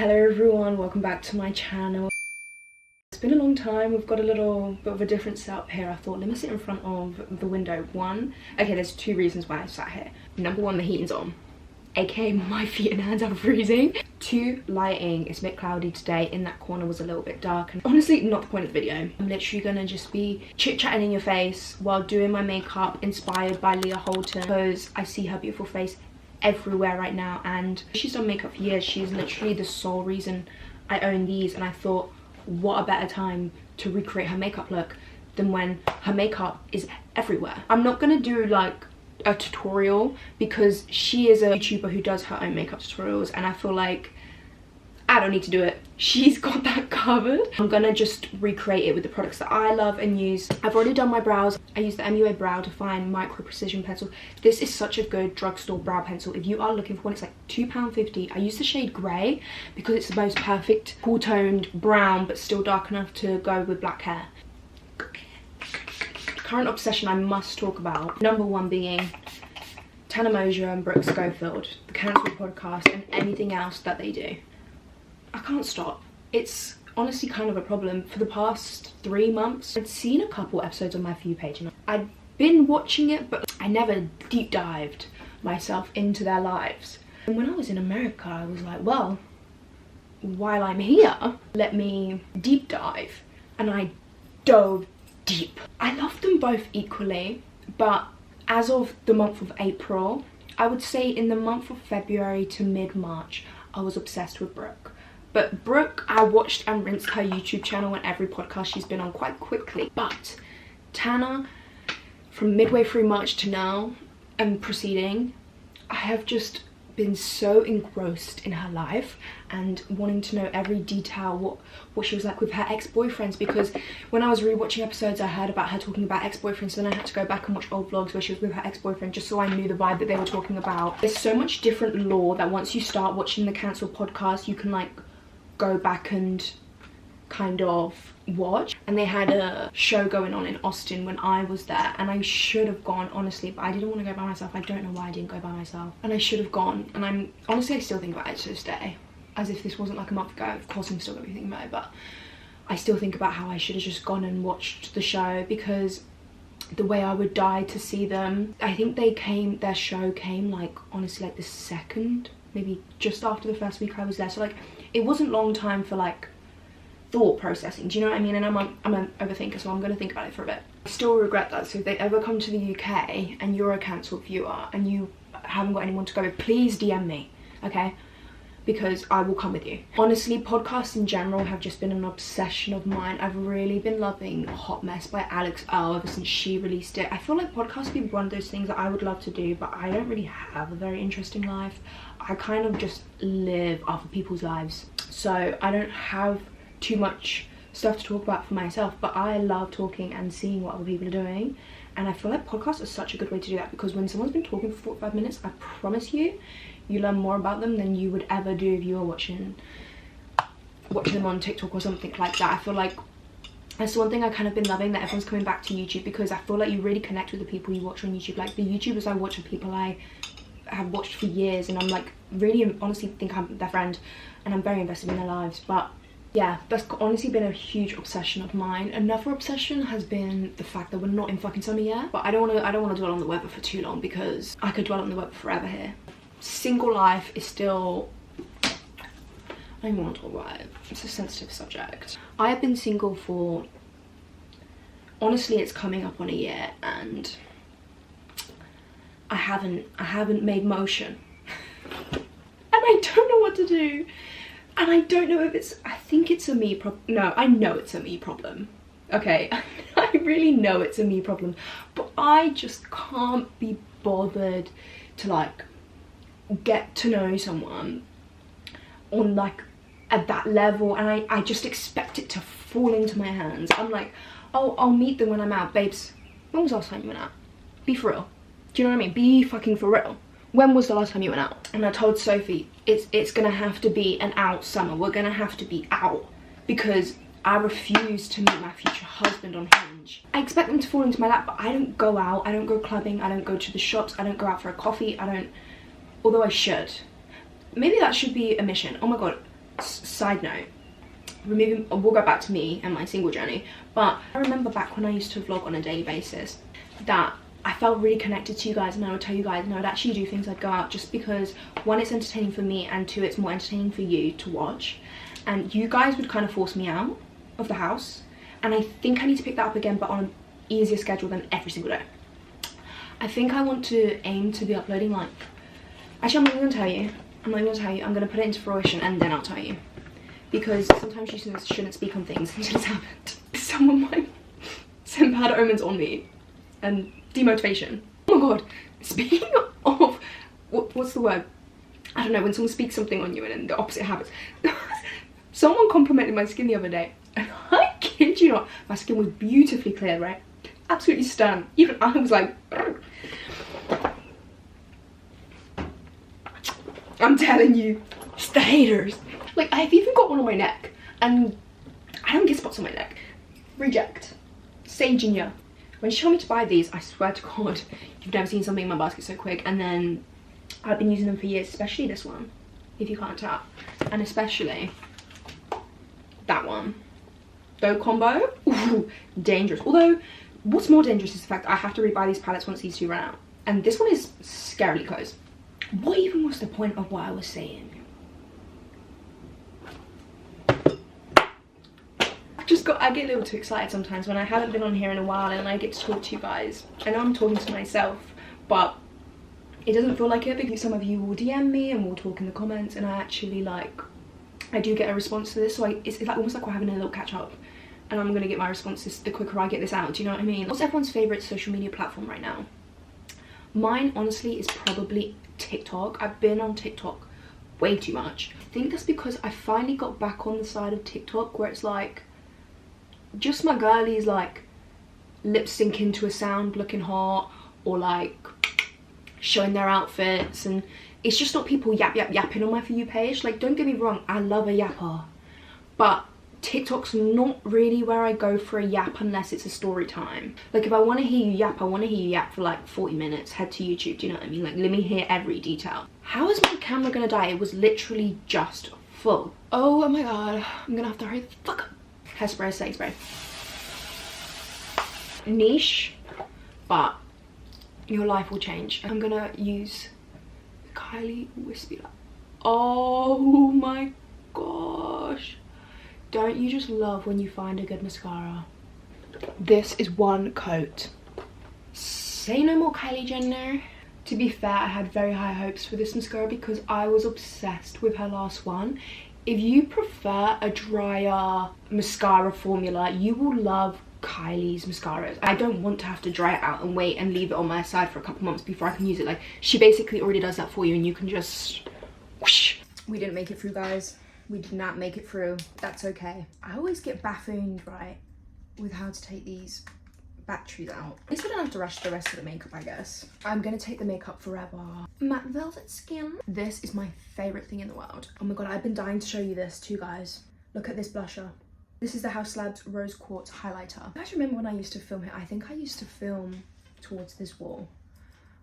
Hello everyone, welcome back to my channel. It's been a long time. We've got a little bit of a different setup here. I thought, let me sit in front of the window. There's two reasons why I sat here. Number one, the heating's on, aka my feet and hands are freezing. Two, lighting. It's a bit cloudy today. In that corner was a little bit dark, and honestly not the point of the video. I'm literally gonna just be chit-chatting in your face while doing my makeup inspired by Leah Halton, because I see her beautiful face everywhere right now, and she's done makeup for years. She's literally the sole reason I own these, and I thought, what a better time to recreate her makeup look than when her makeup is everywhere. I'm not gonna do like a tutorial because she is a YouTuber who does her own makeup tutorials, and I feel like I don't need to do it. She's got that covered. I'm gonna just recreate it with the products that I love and use. I've already done my brows. I use the MUA Brow Define Micro Precision Pencil. This is such a good drugstore brow pencil. If you are looking for one, it's like £2.50. I use the shade grey because it's the most perfect cool toned brown but still dark enough to go with black hair. Current obsession I must talk about. Number one being Tana Mosier and Brooke Schofield, the Cancelled podcast, and anything else that they do. I can't stop. It's honestly kind of a problem. For the past 3 months, I'd seen a couple episodes on my For You page and I'd been watching it, but I never deep dived myself into their lives. And when I was in America, I was like, well, while I'm here, let me deep dive. And I dove deep. I love them both equally, but as of the month of April, I would say in the month of February to mid-March, I was obsessed with Brooke. But Brooke, I watched and rinsed her YouTube channel and every podcast she's been on quite quickly. But Tana, from midway through March to now and proceeding, I have just been so engrossed in her life and wanting to know every detail, what she was like with her ex-boyfriends, because when I was rewatching episodes I heard about her talking about ex-boyfriends, so then I had to go back and watch old vlogs where she was with her ex-boyfriend just so I knew the vibe that they were talking about. There's so much different lore that once you start watching the Cancelled podcast, you can like go back and kind of watch. And they had a show going on in Austin when I was there, and I should have gone, honestly, but I didn't want to go by myself. I don't know why I didn't go by myself, and I should have gone. And I'm honestly, I still think about it to this day, as if this wasn't like a month ago. Of course I'm still gonna be thinking about it, but I still think about how I should have just gone and watched the show, because the way I would die to see them. I think their show came like, honestly, like the second, maybe just after the first week I was there, so like it wasn't long time for like thought processing, do you know what I mean? And I'm an overthinker, so I'm gonna think about it for a bit. I still regret that. So if they ever come to the UK and you're a cancelled viewer and you haven't got anyone to go with, please DM me, okay? Because I will come with you. Honestly, podcasts in general have just been an obsession of mine. I've really been loving Hot Mess by Alex Earl ever since she released it. I feel like podcasts would be one of those things that I would love to do, but I don't really have a very interesting life. I kind of just live other people's lives, so I don't have too much stuff to talk about for myself, but I love talking and seeing what other people are doing, and I feel like podcasts are such a good way to do that, because when someone's been talking for 45 minutes, I promise you learn more about them than you would ever do if you were watching them on TikTok or something like that. I feel like that's the one thing I kind of been loving, that everyone's coming back to YouTube, because I feel like you really connect with the people you watch on YouTube. Like the YouTubers I watch are people I have watched for years, and I'm like really honestly think I'm their friend, and I'm very invested in their lives. But yeah, that's honestly been a huge obsession of mine. Another obsession has been the fact that we're not in fucking summer yet, but I don't want to dwell on the weather for too long, because I could dwell on the weather forever here. Single life is still, I don't even want to talk about it. It's a sensitive subject. I have been single for, honestly, it's coming up on a year, and I haven't made motion. And I don't know what to do. And I don't know if it's, I think it's a me problem. No, I know it's a me problem. Okay, I really know it's a me problem. But I just can't be bothered to like get to know someone on like at that level, and I just expect it to fall into my hands. I'm like, oh, I'll meet them when I'm out. Babes, when was the last time you went out? Be for real. Do you know what I mean? Be fucking for real. When was the last time you went out? And I told Sophie, it's gonna have to be an out summer. We're gonna have to be out, because I refuse to meet my future husband on Hinge. I expect them to fall into my lap, but I don't go out. I don't go clubbing. I don't go to the shops. I don't go out for a coffee. I don't, although I should. Maybe that should be a mission. Oh my god, side note, we'll go back to me and my single journey, but I remember back when I used to vlog on a daily basis that I felt really connected to you guys, and I would tell you guys, and I would actually do things. I'd go out just because, one, it's entertaining for me, and two, it's more entertaining for you to watch. And you guys would kind of force me out of the house, and I think I need to pick that up again, but on an easier schedule than every single day. I think I want to aim to be uploading, like, actually I'm not even gonna tell you. I'm not even gonna tell you. I'm gonna put it into fruition and then I'll tell you, because sometimes you shouldn't speak on things until it's happened. Someone might send bad omens on me and demotivation. Oh my god, speaking of, what's the word? I don't know, when someone speaks something on you and then the opposite happens. Someone complimented my skin the other day, and I kid you not, my skin was beautifully clear, right? Absolutely stunning. Even I was like, I'm telling you, it's the haters. Like, I've even got one on my neck, and I don't get spots on my neck. Reject. Sage in ya. When she told me to buy these, I swear to God, you've never seen something in my basket so quick. And then I've been using them for years, especially this one, if you can't tell, and especially that one. Though combo, ooh, dangerous. Although, what's more dangerous is the fact that I have to rebuy these palettes once these two run out, and this one is scarily close. What even was the point of what I was saying? I get a little too excited sometimes when I haven't been on here in a while and I get to talk to you guys. I know I'm talking to myself, but it doesn't feel like it, because some of you will DM me and we'll talk in the comments, and I actually, like, I do get a response to this, so it's like almost like we're having a little catch up, and I'm gonna get my responses the quicker I get this out. Do you know what I mean? What's everyone's favorite social media platform right now? Mine, honestly, is probably TikTok. I've been on TikTok way too much. I think that's because I finally got back on the side of TikTok where it's like just my girlies, like, lip syncing to a sound, looking hot, or like showing their outfits, and it's just not people yapping on my For You page. Like, don't get me wrong, I love a yapper, but TikTok's not really where I go for a yap unless it's a story time. Like, if I want to hear you yap, I want to hear you yap for like 40 minutes. Head to YouTube, do you know what I mean? Like, let me hear every detail. How is my camera gonna die? It was literally just full. Oh my god, I'm gonna have to hurry the fuck up. Hairspray, setting spray. Niche, but your life will change. I'm gonna use Kylie Wispy Light. Oh my gosh. Don't you just love when you find a good mascara? This is one coat. Say no more, Kylie Jenner. To be fair, I had very high hopes for this mascara because I was obsessed with her last one. If you prefer a drier mascara formula, you will love Kylie's mascaras. I don't want to have to dry it out and wait and leave it on my side for a couple months before I can use it. Like, she basically already does that for you, and you can just whoosh. We didn't make it through, guys. We did not make it through. That's okay. I always get buffooned, right, with how to take these batteries out. At least I don't have to rush the rest of the makeup, I guess. I'm gonna take the makeup forever. Matte velvet skin. This is my favorite thing in the world. Oh my god, I've been dying to show you this too, guys. Look at this blusher. This is the House Labs Rose Quartz highlighter. I actually remember when I used to film here. I think I used to film towards this wall.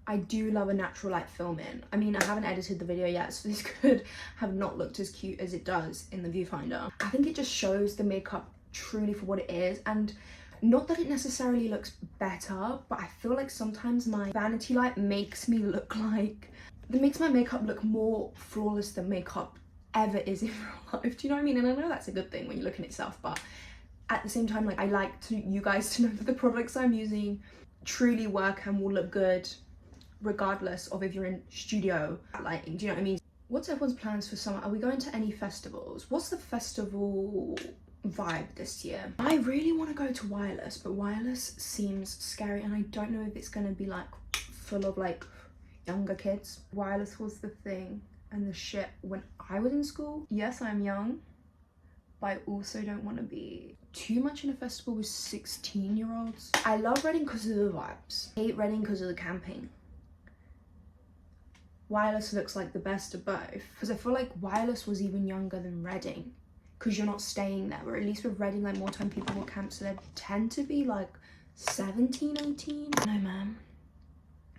I do love a natural light filming. I mean, I haven't edited the video yet, so this could have not looked as cute as it does in the viewfinder. I think it just shows the makeup truly for what it is, and not that it necessarily looks better, but I feel like sometimes my vanity light makes me look like, it makes my makeup look more flawless than makeup ever is in real life. Do you know what I mean? And I know that's a good thing when you look at itself, but at the same time, like, I like you guys to know that the products I'm using truly work and will look good regardless of if you're in studio lighting. Do you know what I mean? What's everyone's plans for summer? Are we going to any festivals? What's the festival vibe this year? I really want to go to Wireless, but Wireless seems scary, and I don't know if it's going to be like full of like younger kids. Wireless was the thing and the shit when I was in school. Yes, I'm young, but I also don't want to be too much in a festival with 16-year-olds. I love Reading because of the vibes. I hate Reading because of the camping. Wireless looks like the best of both, because I feel like Wireless was even younger than Reading, because you're not staying there, where at least with Reading, like, more time people will camp, so they tend to be like 17, 18. No, man.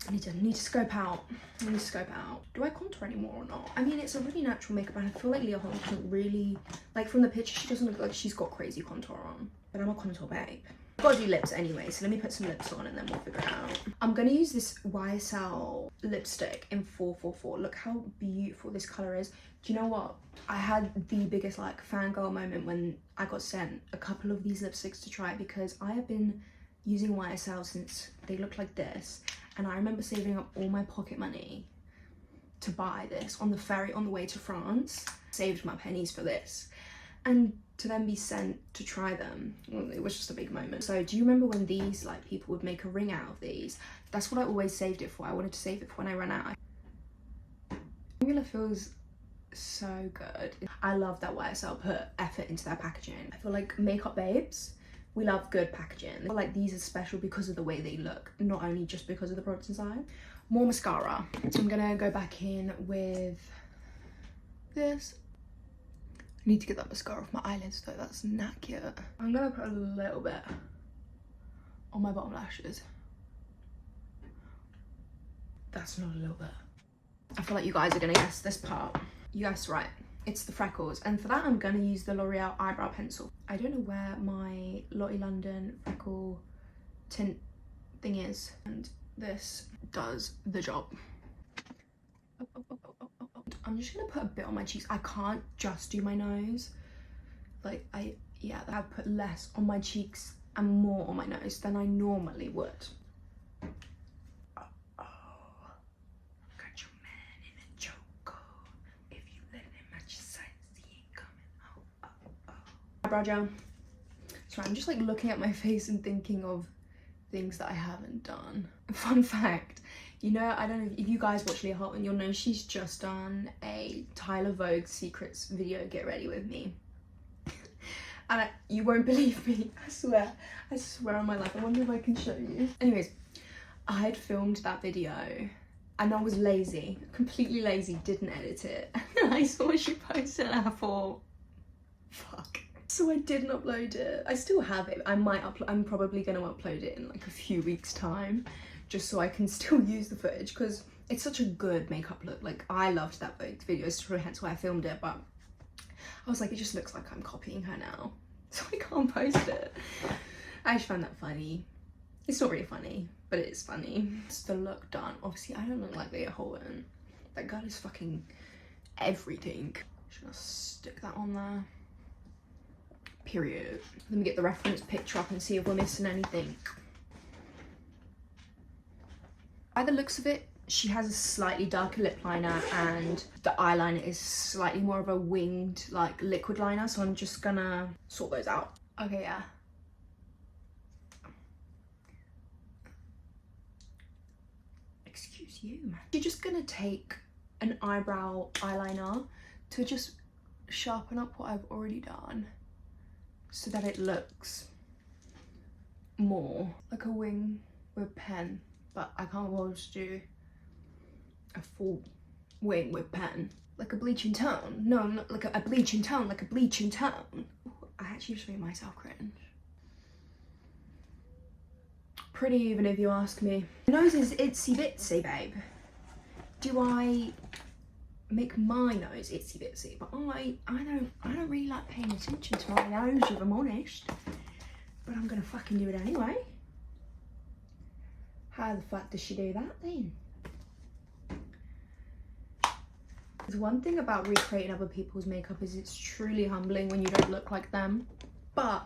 I need to scope out. I need to scope out. Do I contour anymore or not? I mean, it's a really natural makeup, and I feel like Leah doesn't really Like from the picture, she doesn't look like she's got crazy contour on, but I'm a contour babe. I've got to do lips anyway, so let me put some lips on and then we'll figure it out. I'm gonna use this YSL lipstick in 444. Look how beautiful this color is. Do you know what? I had the biggest like fangirl moment when I got sent a couple of these lipsticks to try, because I have been using YSL since they look like this, and I remember saving up all my pocket money to buy this on the ferry on the way to France. Saved my pennies for this, and to then be sent to try them, well, it was just a big moment. So do you remember when these, like, people would make a ring out of these? That's what I always saved it for. I wanted to save it for when I ran out. Formula feels so good. I love that YSL put effort into their packaging. I feel like makeup babes, we love good packaging. I feel like these are special because of the way they look, not only just because of the products inside. More mascara. I'm gonna go back in with this. I need to get that mascara off my eyelids though, that's knackered. I'm gonna put a little bit on my bottom lashes. That's not a little bit. I feel like you guys are gonna guess this part. You guessed right, it's the freckles. And for that, I'm gonna use the L'Oreal eyebrow pencil. I don't know where my Lottie London freckle tint thing is. And this does the job. I'm just gonna put a bit on my cheeks. I can't just do my nose. Like, I've put less on my cheeks and more on my nose than I normally would. Got your man in a choke. If you let him match your size, he ain't coming. Eyebrow gel. So I'm just like looking at my face and thinking of things that I haven't done. Fun fact, you know, I don't know if you guys watch Leah Halton, you'll know she's just done a Tyler Vogue Secrets video, Get Ready With Me. And you won't believe me, I swear on my life. I wonder if I can show you. Anyways, I had filmed that video and I was lazy, completely lazy, didn't edit it. And I saw she posted and I thought, fuck. So I didn't upload it. I still have it. I'm probably gonna upload it in like a few weeks time, just so I can still use the footage, because it's such a good makeup look. Like, I loved that video, so hence why I filmed it, but I was like, it just looks like I'm copying her now, so I can't post it. I just found that funny. It's not really funny, but it is funny. It's the look done. Obviously, I don't look like Leah Halton. That girl is fucking everything. Just gonna stick that on there. Period. Let me get the reference picture up and see if we're missing anything. By the looks of it, she has a slightly darker lip liner and the eyeliner is slightly more of a winged, like, liquid liner, so I'm just gonna sort those out. Okay, yeah. Excuse you. You're just gonna take an eyebrow eyeliner to just sharpen up what I've already done, so that it looks more like a wing with pen, but I can't afford to do a full wing with pen. Like a bleaching tone. No, not like a bleaching tone, like a bleaching tone. Ooh, I actually just made myself cringe. Pretty even, if you ask me. My nose is itsy bitsy, babe. Do I make my nose itsy bitsy? But I don't really like paying attention to my nose, if I'm honest. But I'm gonna fucking do it anyway. How the fuck does she do that then? There's one thing about recreating other people's makeup is it's truly humbling when you don't look like them. But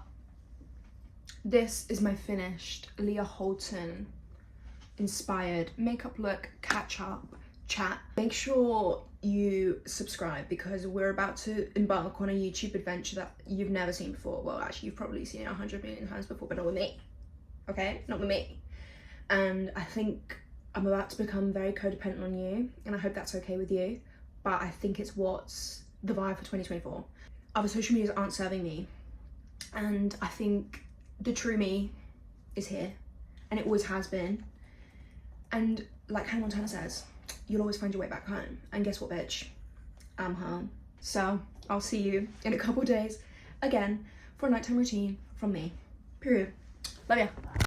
this is my finished Leah Halton inspired makeup look, catch up, chat. Make sure you subscribe, because we're about to embark on a YouTube adventure that you've never seen before. Well, actually, you've probably seen it 100 million times before, but not with me. Okay? Not with me. And I think I'm about to become very codependent on you, and I hope that's okay with you. But I think it's what's the vibe for 2024. Other social medias aren't serving me, and I think the true me is here, and it always has been. And like Hannah Montana says, you'll always find your way back home. And guess what, bitch? I'm home. So I'll see you in a couple days again for a nighttime routine from me. Period. Love ya.